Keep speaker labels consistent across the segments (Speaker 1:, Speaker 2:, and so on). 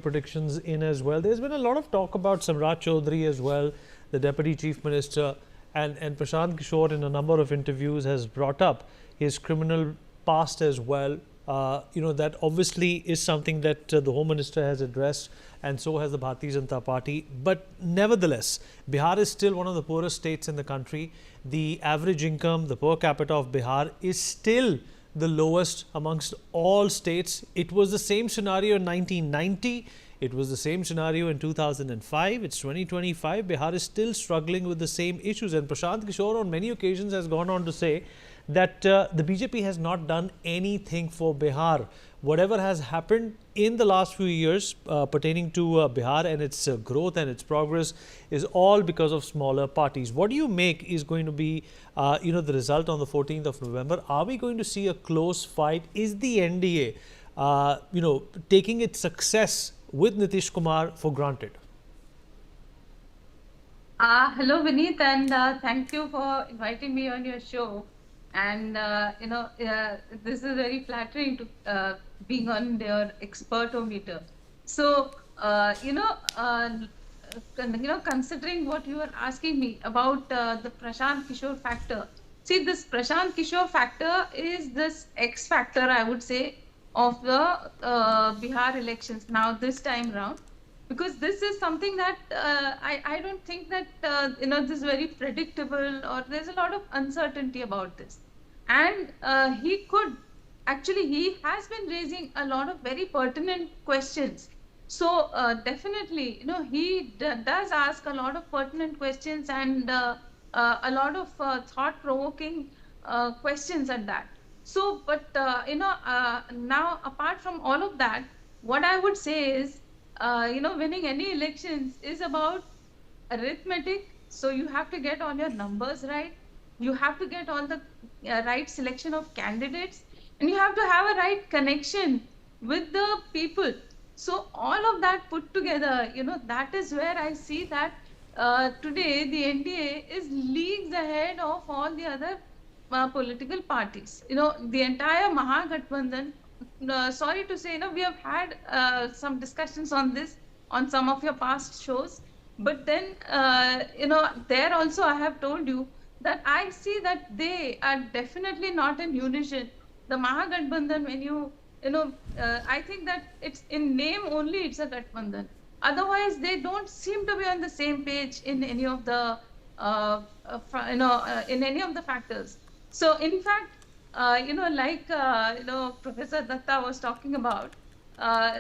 Speaker 1: predictions in as well. There's been a lot of talk about Samrat Chaudhary as well, the Deputy Chief Minister, and Prashant Kishore in a number of interviews has brought up his criminal past as well. That obviously is something that the Home Minister has addressed, and so has the Bharatiya Janata Party. But nevertheless, Bihar is still one of the poorest states in the country. The average income, the per capita of Bihar is still the lowest amongst all states. It was the same scenario in 1990. It was the same scenario in 2005. It's 2025. Bihar is still struggling with the same issues. And Prashant Kishore on many occasions has gone on to say that the BJP has not done anything for Bihar. Whatever has happened in the last few years pertaining to Bihar and its growth and its progress is all because of smaller parties. What do you make is going to be, the result on the 14th of November? Are we going to see a close fight? Is the NDA, taking its success with Nitish Kumar for granted?
Speaker 2: Hello, Vineet, and thank you for inviting me on your show. And this is very flattering to being on your expertometer. So considering what you are asking me about the Prashant Kishore factor. See, this Prashant Kishore factor is this X factor, I would say, of the Bihar elections now this time round, because this is something that I don't think that this is very predictable, or there's a lot of uncertainty about this. And he has been raising a lot of very pertinent questions. So definitely, he does ask a lot of pertinent questions and a lot of thought-provoking questions at that. So, but now apart from all of that, what I would say is, winning any elections is about arithmetic. So you have to get all your numbers right. You have to get all the right selection of candidates, and you have to have a right connection with the people. So all of that put together, that is where I see that today the NDA is leagues ahead of all the other political parties. The entire Mahagathbandhan, sorry to say, we have had some discussions on this on some of your past shows. But then, there also I have told you that I see that they are definitely not in unison. The Mahagathbandhan, I think that it's in name only, it's a Gathbandhan. Otherwise, they don't seem to be on the same page in any of the, in any of the factors. So, in fact, Professor Datta was talking about,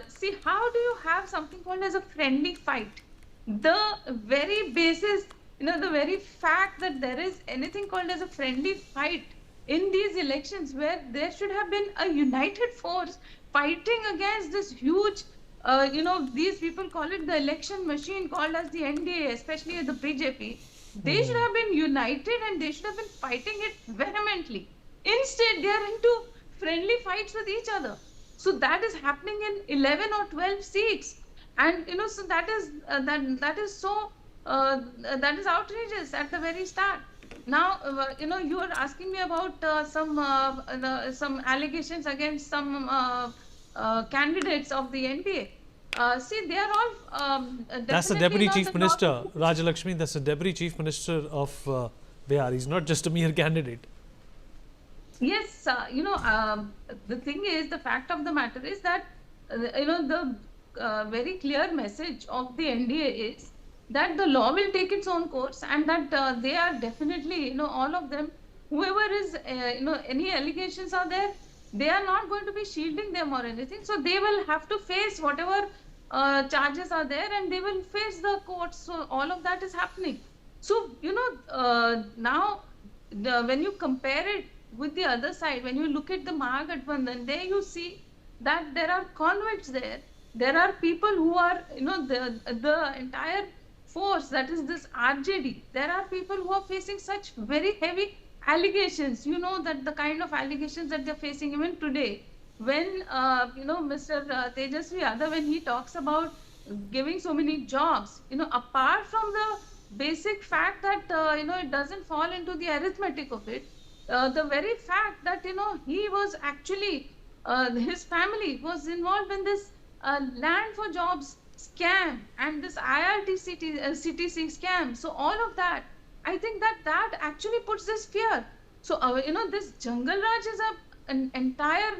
Speaker 2: see, how do you have something called as a friendly fight? The very basis, the very fact that there is anything called as a friendly fight in these elections, where there should have been a united force fighting against this huge, these people call it the election machine called as the NDA, especially the BJP. They should have been united and they should have been fighting it vehemently. Instead, they are into friendly fights with each other. So that is happening in 11 or 12 seats. And, so that is that is outrageous at the very start. Now, you are asking me about some allegations against some candidates of the NDA. See, they are all
Speaker 1: that's the Deputy Chief Minister, Rajalakshmi. That's the Deputy Chief Minister of Bihar. He's not just a mere candidate.
Speaker 2: Yes, the thing is, the fact of the matter is that, the very clear message of the NDA is that the law will take its own course, and that they are definitely, all of them, whoever is, any allegations are there, they are not going to be shielding them or anything. So they will have to face whatever charges are there, and they will face the courts. So all of that is happening. So, now when you compare it with the other side, when you look at the Mahagathbandhan, there you see that there are convicts there. There are people who are, the entire force, that is this RJD. There are people who are facing such very heavy allegations. That the kind of allegations that they're facing even today, when, Mr. Tejasvi Yadav, when he talks about giving so many jobs, apart from the basic fact that, it doesn't fall into the arithmetic of it, the very fact that, he was actually, his family was involved in this land for jobs scam and this IRT CTC scam. So all of that, I think that actually puts this fear. So this Jungle Raj is an entire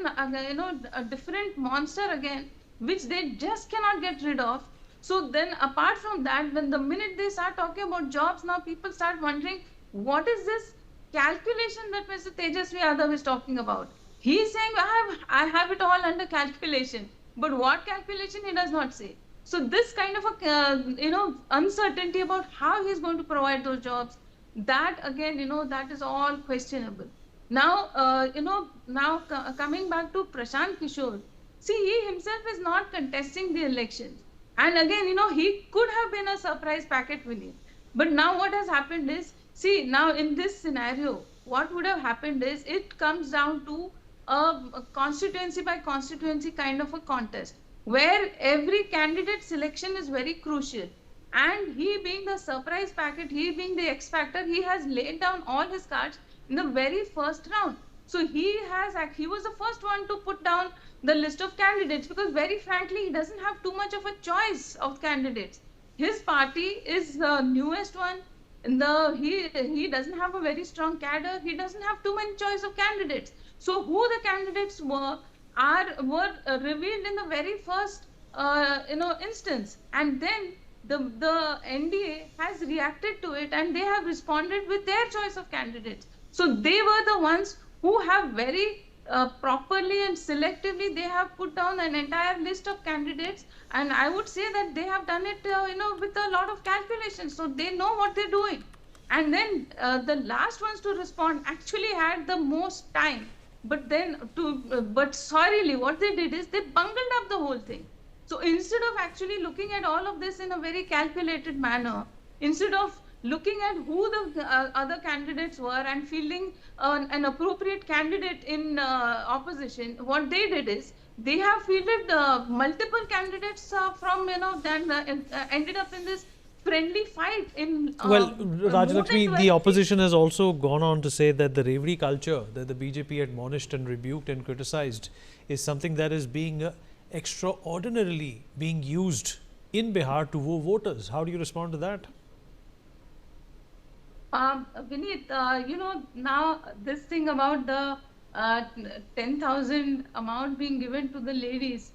Speaker 2: a different monster again, which they just cannot get rid of. So then apart from that, when the minute they start talking about jobs, now people start wondering what is this calculation that Mr. Tejasvi Yadav is talking about. He is saying I have it all under calculation, but what calculation he does not say. So this kind of a uncertainty about how he is going to provide those jobs, that again that is all questionable. Now coming back to Prashant Kishore, see, he himself is not contesting the elections, and again he could have been a surprise packet winner. But now what has happened is, see, now in this scenario, what would have happened is it comes down to a constituency by constituency kind of a contest where every candidate selection is very crucial. And he being the surprise packet, he being the X factor, he has laid down all his cards in the very first round. So he was the first one to put down the list of candidates, because very frankly he doesn't have too much of a choice of candidates. His party is the newest one. He doesn't have a very strong cadre. He doesn't have too many choice of candidates. So who the candidates were revealed in the very first instance, and then the NDA has reacted to it and they have responded with their choice of candidates. So they were the ones who have very properly and selectively they have put down an entire list of candidates, and I would say that they have done it with a lot of calculations, so they know what they're doing. And then the last ones to respond actually had the most time, but but sorrily what they did is they bungled up the whole thing. So instead of actually looking at all of this in a very calculated manner, instead of looking at who the other candidates were and fielding an appropriate candidate in opposition, what they did is they have fielded multiple candidates from then ended up in this friendly fight in
Speaker 1: Well,
Speaker 2: more than
Speaker 1: Rajalakshmi,
Speaker 2: 12
Speaker 1: the opposition has also gone on to say that the Revdi culture that the BJP admonished and rebuked and criticized is something that is being extraordinarily being used in Bihar to woo voters. How do you respond to that?
Speaker 2: Vineet, now this thing about the 10,000 amount being given to the ladies,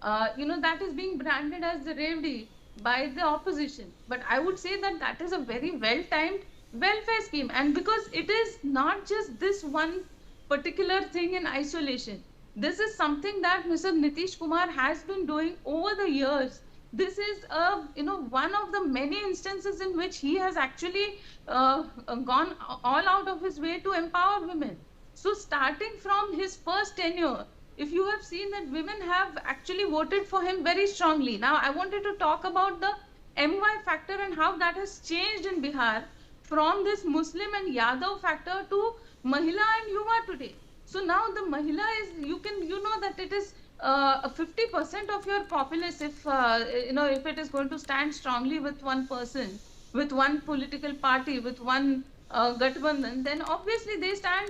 Speaker 2: that is being branded as the Revdi by the opposition. But I would say that that is a very well-timed welfare scheme. And because it is not just this one particular thing in isolation, this is something that Mr. Nitish Kumar has been doing over the years. This is one of the many instances in which he has actually gone all out of his way to empower women. So starting from his first tenure, if you have seen that women have actually voted for him very strongly. Now I wanted to talk about the MY factor and how that has changed in Bihar from this Muslim and Yadav factor to Mahila and Yuva today. So now the Mahila is, you know that it is 50% of your populace, if if it is going to stand strongly with one person, with one political party, with one Gathbandhan, then obviously they stand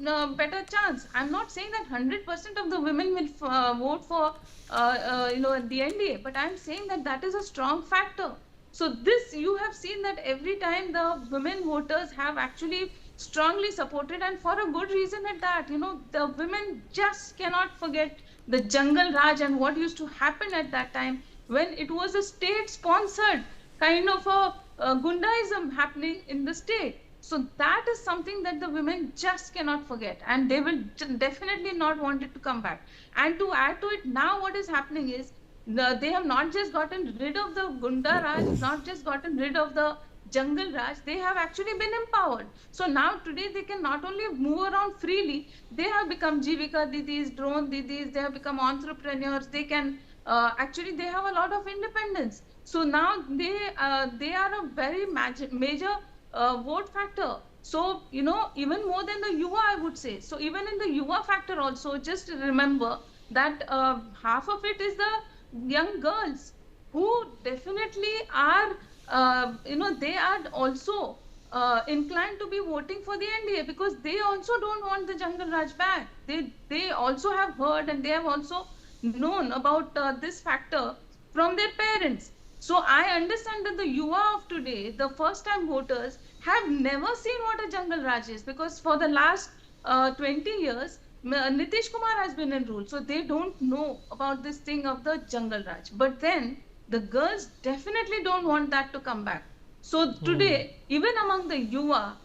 Speaker 2: a better chance. I'm not saying that 100% of the women will vote for the NDA, but I'm saying that that is a strong factor. So this, you have seen that every time the women voters have actually strongly supported, and for a good reason at that. The women just cannot forget the Jungle Raj and what used to happen at that time when it was a state-sponsored kind of a Gundaism happening in the state. So that is something that the women just cannot forget, and they will definitely not want it to come back. And to add to it, now what is happening is they have not just gotten rid of the Gunda Raj, not just gotten rid of the Jungle Raj, they have actually been empowered. So now today they can not only move around freely, they have become Jivika Didis, Drone Didis, they have become entrepreneurs, they can actually they have a lot of independence. So now they are a very major vote factor. So, even more than the Yuva, I would say. So even in the Yuva factor also, just remember that half of it is the young girls who definitely are they are also inclined to be voting for the NDA because they also don't want the Jungle Raj back. They also have heard and they have also known about this factor from their parents. So I understand that the Yuva of today, the first time voters, have never seen what a Jungle Raj is, because for the last 20 years, Nitish Kumar has been in rule. So they don't know about this thing of the Jungle Raj. But then the girls definitely don't want that to come back. So today, even among the Yuva,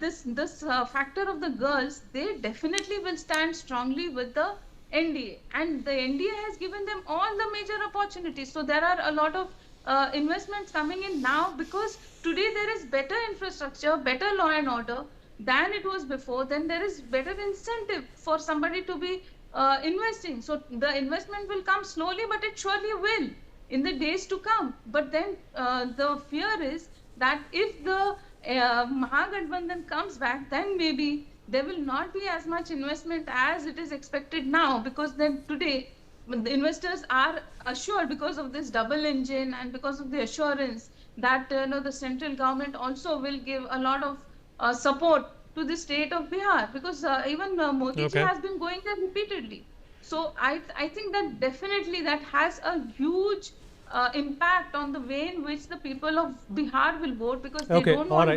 Speaker 2: this factor of the girls, they definitely will stand strongly with the NDA, and the NDA has given them all the major opportunities. So there are a lot of investments coming in now, because today there is better infrastructure, better law and order than it was before. Then there is better incentive for somebody to be investing. So the investment will come slowly, but it surely will in the days to come. But then the fear is that if the Mahagathbandhan comes back, then maybe there will not be as much investment as it is expected now, because then today the investors are assured, because of this double engine and because of the assurance that the central government also will give a lot of support to the state of Bihar, because even Modi ji
Speaker 1: Okay.
Speaker 2: has been going there repeatedly. So I think that definitely that has a huge impact on the way in which the people of Bihar will vote, because they
Speaker 1: Okay.
Speaker 2: don't
Speaker 1: All
Speaker 2: want
Speaker 1: right.
Speaker 2: the